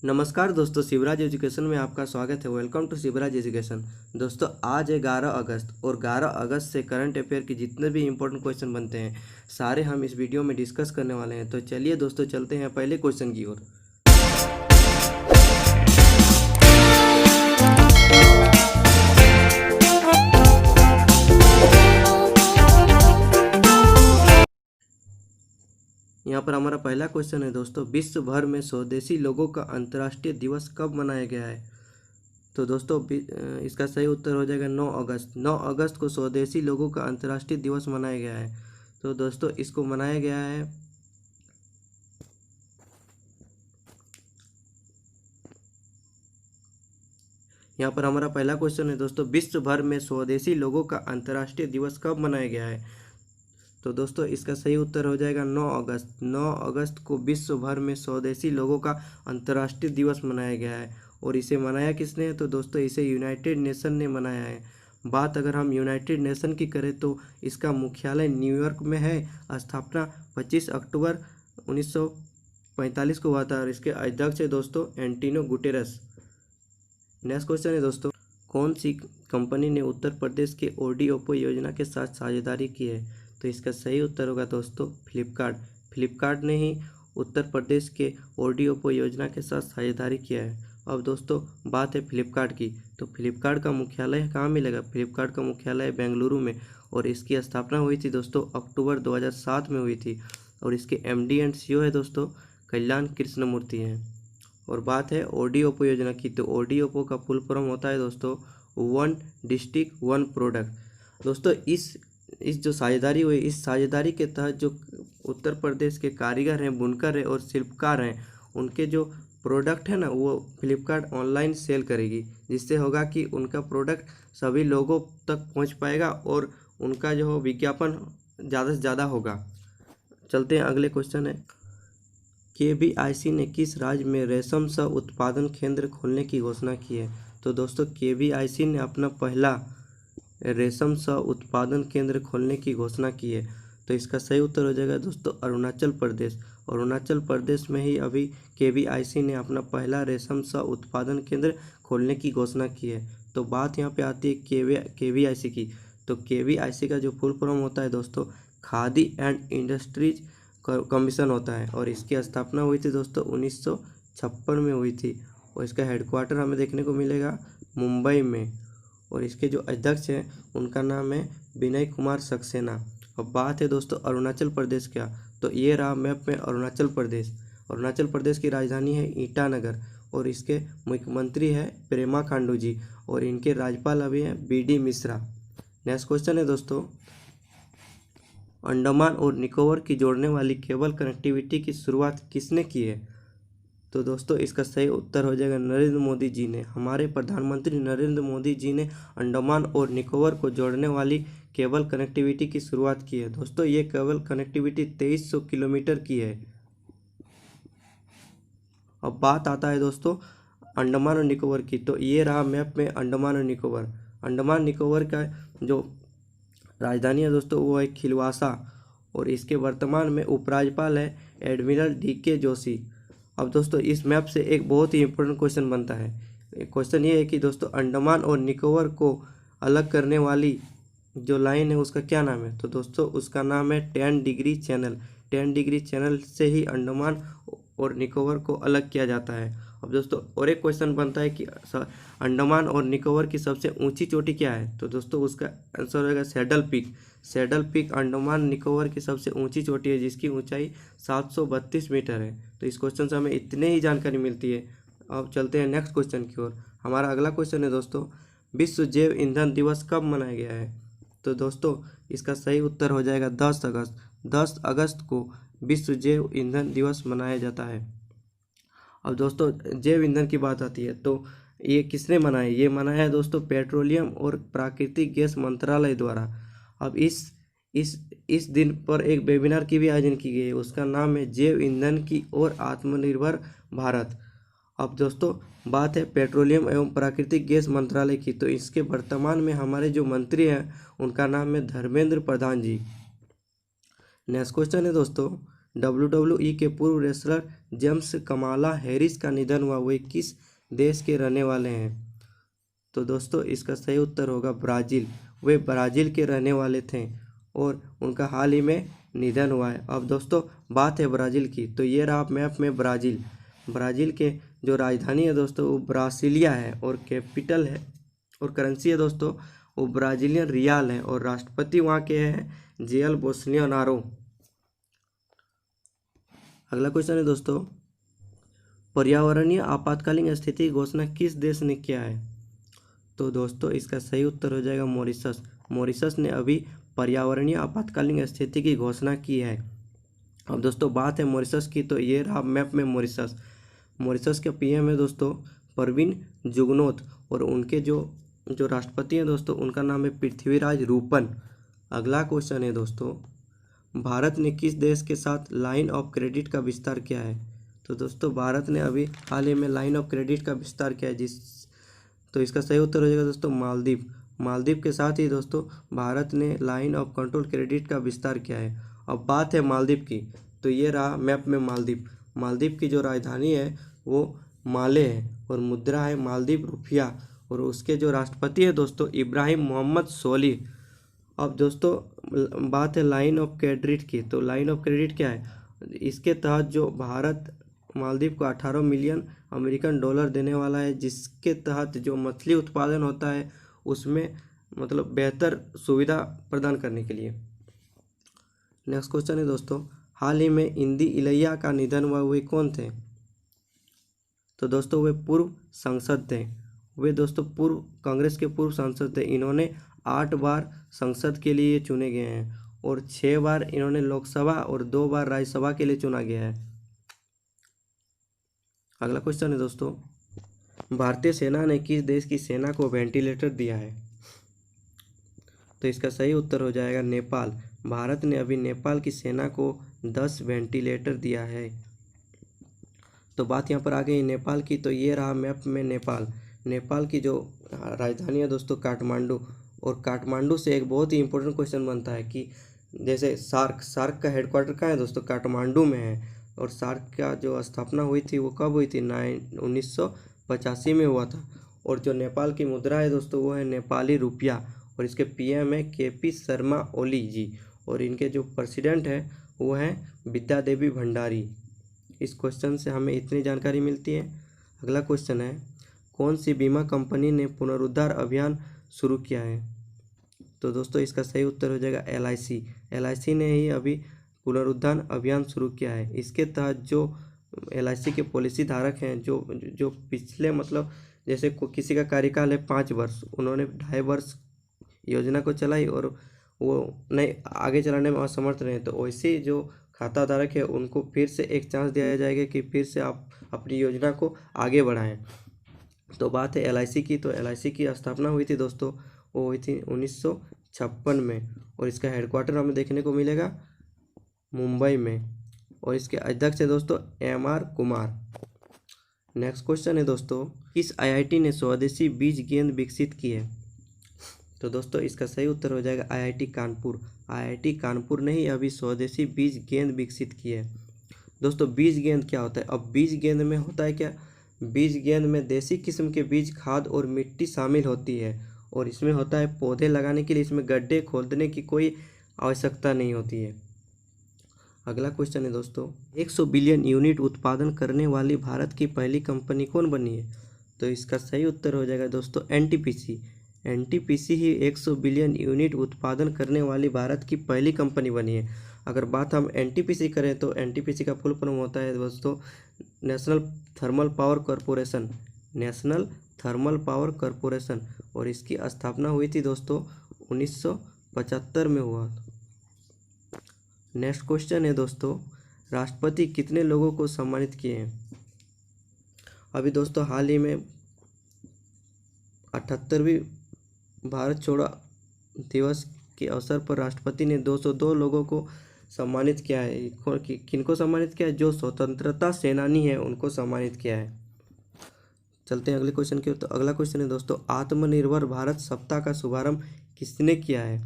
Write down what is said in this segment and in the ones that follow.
नमस्कार दोस्तों, शिवराज एजुकेशन में आपका स्वागत है। Welcome to Shivraj education. दोस्तों, आज है 11 अगस्त और 11 अगस्त से करंट अफेयर के जितने भी इंपॉर्टेंट क्वेश्चन बनते हैं सारे हम इस वीडियो में डिस्कस करने वाले हैं। तो चलिए दोस्तों, चलते हैं पहले क्वेश्चन की ओर। यहाँ पर हमारा पहला क्वेश्चन है दोस्तों, विश्व भर में स्वदेशी लोगों का अंतर्राष्ट्रीय दिवस कब मनाया गया है? तो दोस्तों इसका सही उत्तर हो जाएगा 9 अगस्त। 9 अगस्त को स्वदेशी लोगों का अंतर्राष्ट्रीय दिवस मनाया गया है। तो दोस्तों इसको मनाया गया है यहाँ पर हमारा पहला क्वेश्चन है दोस्तों, विश्व भर में स्वदेशी लोगों का अंतर्राष्ट्रीय दिवस कब मनाया गया है? तो दोस्तों इसका सही उत्तर हो जाएगा 9 अगस्त। 9 अगस्त को विश्व भर में स्वदेशी लोगों का अंतर्राष्ट्रीय दिवस मनाया गया है। और इसे मनाया किसने है? तो दोस्तों इसे यूनाइटेड नेशन ने मनाया है। बात अगर हम यूनाइटेड नेशन की करें तो इसका मुख्यालय न्यूयॉर्क में है। स्थापना 25 अक्टूबर 1945 को हुआ था और इसके अध्यक्ष है दोस्तों एंटोनियो गुटेरेस। नेक्स्ट क्वेश्चन है दोस्तों, कौन सी कंपनी ने उत्तर प्रदेश के ओडीओपो योजना के साथ साझेदारी की है? तो इसका सही उत्तर होगा दोस्तों फ्लिपकार्ट। फ्लिपकार्ट ने ही उत्तर प्रदेश के ओडीओपो योजना के साथ साझेदारी किया है। अब दोस्तों बात है फ्लिपकार्ट की, तो फ्लिपकार्ट का मुख्यालय कहाँ मिलेगा? फ्लिपकार्ट का मुख्यालय बेंगलुरु में और इसकी स्थापना हुई थी दोस्तों अक्टूबर 2007 में हुई थी। और इसके एमडी एंड सीईओ है दोस्तों कल्याण कृष्णमूर्ति हैं। और बात है ओडीओपो योजना की, तो ओडीओपो का फुल फॉर्म होता है दोस्तों वन डिस्ट्रिक्ट वन प्रोडक्ट। दोस्तों इस जो साझेदारी हुई, इस साझेदारी के तहत जो उत्तर प्रदेश के कारीगर हैं, बुनकर हैं और शिल्पकार हैं, उनके जो प्रोडक्ट है ना वो फ्लिपकार्ट ऑनलाइन सेल करेगी, जिससे होगा कि उनका प्रोडक्ट सभी लोगों तक पहुंच पाएगा और उनका जो विज्ञापन ज़्यादा से ज़्यादा होगा। चलते हैं अगले क्वेश्चन है, केवीआईसी ने किस राज्य में रेशम सह उत्पादन केंद्र खोलने की घोषणा की है? तो दोस्तों केवीआईसी ने अपना पहला रेशम सह उत्पादन केंद्र खोलने की घोषणा की है। तो इसका सही उत्तर हो जाएगा दोस्तों अरुणाचल प्रदेश। अरुणाचल प्रदेश में ही अभी केवीआईसी ने अपना पहला रेशम सह उत्पादन केंद्र खोलने की घोषणा की है। तो बात यहाँ पे आती है केवीआईसी की, तो केवीआईसी का जो फुल फॉर्म होता है दोस्तों खादी एंड इंडस्ट्रीज कमीशन होता है और इसकी स्थापना हुई थी दोस्तों 1956 में हुई थी। और इसका हेडक्वार्टर हमें देखने को मिलेगा मुंबई में और इसके जो अध्यक्ष हैं उनका नाम है विनय कुमार सक्सेना। अब बात है दोस्तों अरुणाचल प्रदेश का, तो ये रहा मैप में अरुणाचल प्रदेश। अरुणाचल प्रदेश की राजधानी है ईटानगर और इसके मुख्यमंत्री है पेमा खांडू जी और इनके राज्यपाल अभी हैं बीडी मिश्रा। नेक्स्ट क्वेश्चन है दोस्तों, अंडमान और निकोबार की जोड़ने वाली केबल कनेक्टिविटी की शुरुआत किसने की है? तो दोस्तों इसका सही उत्तर हो जाएगा नरेंद्र मोदी जी ने। हमारे प्रधानमंत्री नरेंद्र मोदी जी ने अंडमान और निकोबार को जोड़ने वाली केबल कनेक्टिविटी की शुरुआत की है। दोस्तों ये केबल कनेक्टिविटी 2300 किलोमीटर की है। अब बात आता है दोस्तों अंडमान और निकोबार की, तो ये रहा मैप में अंडमान और निकोबार। अंडमान निकोबार का जो राजधानी है दोस्तों वो है खिलवासा और इसके वर्तमान में उपराज्यपाल है एडमिरल डीके जोशी। अब दोस्तों इस मैप से एक बहुत ही इंपॉर्टेंट क्वेश्चन बनता है। क्वेश्चन ये है कि दोस्तों अंडमान और निकोबार को अलग करने वाली जो लाइन है उसका क्या नाम है? तो दोस्तों उसका नाम है 10 डिग्री चैनल। 10 डिग्री चैनल से ही अंडमान और निकोबार को अलग किया जाता है। अब दोस्तों और एक क्वेश्चन बनता है कि अंडमान और निकोबार की सबसे ऊंची चोटी क्या है? तो दोस्तों उसका आंसर होगा saddle peak. Saddle peak Andaman Nicobar की सबसे ऊंची चोटी है जिसकी ऊंचाई 732 मीटर है। तो इस क्वेश्चन से हमें इतने ही जानकारी मिलती है। अब चलते हैं नेक्स्ट क्वेश्चन की ओर। हमारा अगला क्वेश्चन है दोस्तों, विश्व जैव ईंधन दिवस कब मनाया गया है? तो दोस्तों इसका सही उत्तर हो जाएगा 10 अगस्त। 10 अगस्त को विश्व जैव ईंधन दिवस मनाया जाता है। अब दोस्तों जैव ईंधन की बात आती है तो ये किसने मनाया? ये मनाया है दोस्तों पेट्रोलियम और प्राकृतिक गैस मंत्रालय द्वारा। अब इस दिन पर एक वेबिनार की भी आयोजन की गई है, उसका नाम है जैव ईंधन की ओर आत्मनिर्भर भारत। अब दोस्तों बात है पेट्रोलियम एवं प्राकृतिक गैस मंत्रालय की, तो इसके वर्तमान में हमारे जो मंत्री हैं उनका नाम है धर्मेंद्र प्रधान जी। नेक्स्ट क्वेश्चन है दोस्तों, WWE के पूर्व रेसलर जेम्स कमाला हैरिस का निधन हुआ, वे किस देश के रहने वाले हैं? तो दोस्तों इसका सही उत्तर होगा ब्राज़ील। वे ब्राज़ील के रहने वाले थे और उनका हाल ही में निधन हुआ है। अब दोस्तों बात है ब्राज़ील की, तो ये रहा मैप में ब्राज़ील। ब्राज़ील के जो राजधानी है दोस्तों वो ब्रासिलिया है और कैपिटल है और करेंसी है दोस्तों वो ब्राज़ीलियन रियाल है और राष्ट्रपति वहाँ के हैं जेयर बोल्सोनारो। अगला क्वेश्चन है दोस्तों, पर्यावरणीय आपातकालीन स्थिति की घोषणा किस देश ने किया है? तो दोस्तों इसका सही उत्तर हो जाएगा मॉरिशस। मॉरिशस ने अभी पर्यावरणीय आपातकालीन स्थिति की घोषणा की है। अब दोस्तों बात है मॉरिशस की, तो ये रहा मैप में मॉरिशस। मॉरिशस के पीएम है दोस्तों प्रवीण जुगनौथ और उनके जो राष्ट्रपति हैं दोस्तों उनका नाम है पृथ्वीराज रूपन। अगला क्वेश्चन है दोस्तों, भारत ने किस देश के साथ लाइन ऑफ क्रेडिट का विस्तार किया है? तो दोस्तों भारत ने अभी हाल ही में लाइन ऑफ क्रेडिट का विस्तार किया है तो इसका सही उत्तर हो जाएगा दोस्तों मालदीव। मालदीव के साथ ही दोस्तों भारत ने लाइन ऑफ कंट्रोल क्रेडिट का विस्तार किया है। अब बात है मालदीव की, तो ये रहा मैप में मालदीव। मालदीव की जो राजधानी है वो माले है और मुद्रा है मालदीव रुपया और उसके जो राष्ट्रपति है दोस्तों इब्राहिम मोहम्मद सोलिह। अब दोस्तों बात है लाइन ऑफ क्रेडिट की, तो लाइन ऑफ क्रेडिट क्या है? इसके तहत जो भारत मालदीव को 18 मिलियन अमेरिकन डॉलर देने वाला है, जिसके तहत जो मछली उत्पादन होता है उसमें मतलब बेहतर सुविधा प्रदान करने के लिए। नेक्स्ट क्वेश्चन है दोस्तों, हाल ही में इंदी इलैया का निधन हुआ, वे कौन थे? तो दोस्तों वे पूर्व सांसद थे। वे दोस्तों पूर्व कांग्रेस के पूर्व सांसद थे। इन्होंने 8 बार संसद के लिए चुने गए हैं और 6 बार इन्होंने लोकसभा और 2 बार राज्यसभा के लिए चुना गया है। अगला क्वेश्चन है दोस्तों, भारतीय सेना ने किस देश की सेना को वेंटिलेटर दिया है? तो इसका सही उत्तर हो जाएगा नेपाल। भारत ने अभी नेपाल की सेना को 10 वेंटिलेटर दिया है। तो बात यहाँ पर आ गई नेपाल की, तो ये रहा मैप में नेपाल। नेपाल की जो राजधानी है दोस्तों काठमांडू और काठमांडू से एक बहुत ही इंपॉर्टेंट क्वेश्चन बनता है कि जैसे सार्क का हेडक्वार्टर कहाँ है दोस्तों? काठमांडू में है। और सार्क का जो स्थापना हुई थी वो कब हुई थी? 1985 में हुआ था। और जो नेपाल की मुद्रा है दोस्तों वो है नेपाली रुपया और इसके पीएम है केपी शर्मा ओली जी और इनके जो प्रेसिडेंट है वो हैं विद्या देवी भंडारी। इस क्वेश्चन से हमें इतनी जानकारी मिलती है। अगला क्वेश्चन है, कौन सी बीमा कंपनी ने पुनरुद्धार अभियान शुरू किया है? तो दोस्तों इसका सही उत्तर हो जाएगा LIC। LIC ने ही अभी पुनरुद्धार अभियान शुरू किया है। इसके तहत जो LIC के पॉलिसी धारक हैं जो पिछले मतलब जैसे किसी का कार्यकाल है 5 वर्ष, उन्होंने 2.5 वर्ष योजना को चलाई और वो नहीं आगे चलाने में असमर्थ रहे, तो वैसे जो खाता धारक है उनको फिर से एक चांस दिया जाएगा कि फिर से आप अपनी योजना को आगे बढ़ाएं। तो बात है LIC की, तो LIC की स्थापना हुई थी दोस्तों, वो हुई थी 1956 में और इसका हेडक्वार्टर हमें देखने को मिलेगा मुंबई में और इसके अध्यक्ष है दोस्तों MR कुमार। नेक्स्ट क्वेश्चन है दोस्तों, किस IIT ने स्वदेशी बीज गेंद विकसित की है? तो दोस्तों इसका सही उत्तर हो जाएगा IIT कानपुर। IIT कानपुर ने ही अभी स्वदेशी बीज गेंद विकसित की है। दोस्तों बीज गेंद क्या होता है? अब बीज गेंद में होता है क्या? बीज गेंद में देसी किस्म के बीज, खाद और मिट्टी शामिल होती है और इसमें होता है पौधे लगाने के लिए इसमें गड्ढे खोदने की कोई आवश्यकता नहीं होती है। अगला क्वेश्चन है दोस्तों, 100 बिलियन यूनिट उत्पादन करने वाली भारत की पहली कंपनी कौन बनी है? तो इसका सही उत्तर हो जाएगा दोस्तों NTPC। NTPC ही 100 बिलियन यूनिट उत्पादन करने वाली भारत की पहली कंपनी बनी है। अगर बात हम NTPC करें तो NTPC का फुल फॉर्म होता है दोस्तों national thermal power corporation. National thermal power corporation और इसकी स्थापना हुई थी दोस्तों 1975 में हुआ। नेक्स्ट क्वेश्चन है दोस्तों, राष्ट्रपति कितने लोगों को सम्मानित किए हैं? अभी दोस्तों हाल ही में 78वीं भारत छोड़ो दिवस के अवसर पर राष्ट्रपति ने 202 लोगों को सम्मानित किया है। किनको सम्मानित किया है? जो स्वतंत्रता सेनानी है उनको सम्मानित किया है। चलते हैं अगले क्वेश्चन की ओर। तो अगला क्वेश्चन है दोस्तों, आत्मनिर्भर भारत सप्ताह का शुभारंभ किसने किया है?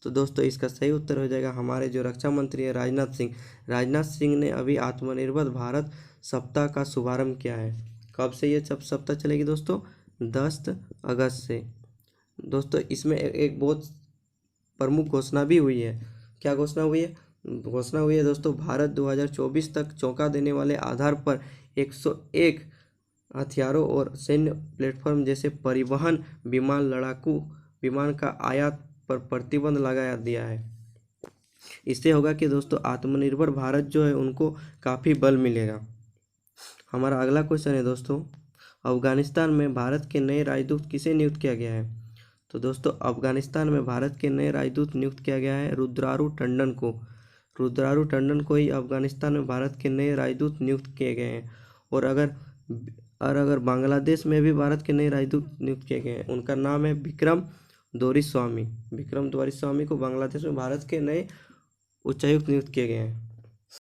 तो दोस्तों इसका सही उत्तर हो जाएगा हमारे जो रक्षा मंत्री है राजनाथ सिंह। राजनाथ सिंह ने अभी आत्मनिर्भर भारत सप्ताह का शुभारंभ किया है। कब से ये सप्ताह चलेगी दोस्तों? 10 अगस्त से। दोस्तों इसमें एक बहुत प्रमुख घोषणा भी हुई है। क्या घोषणा हुई है? घोषणा हुई है दोस्तों, भारत 2024 तक चौंका देने वाले आधार पर 101 हथियारों और सैन्य प्लेटफॉर्म जैसे परिवहन विमान, लड़ाकू विमान का आयात पर प्रतिबंध लगा दिया है। इससे होगा कि दोस्तों आत्मनिर्भर भारत जो है उनको काफ़ी बल मिलेगा। हमारा अगला क्वेश्चन है दोस्तों, अफगानिस्तान में भारत के नए राजदूत किसे नियुक्त किया गया है? तो दोस्तों अफगानिस्तान में भारत के नए राजदूत नियुक्त किया गया है रुद्रारू टंडन को। रुद्रारू टंडन को ही अफगानिस्तान में भारत के नए राजदूत नियुक्त किए गए हैं। और अगर बांग्लादेश में भी भारत के नए राजदूत नियुक्त किए गए हैं, उनका नाम है विक्रम दोराईस्वामी। विक्रम दोराईस्वामी को बांग्लादेश में भारत के नए उच्चायुक्त नियुक्त किए गए हैं।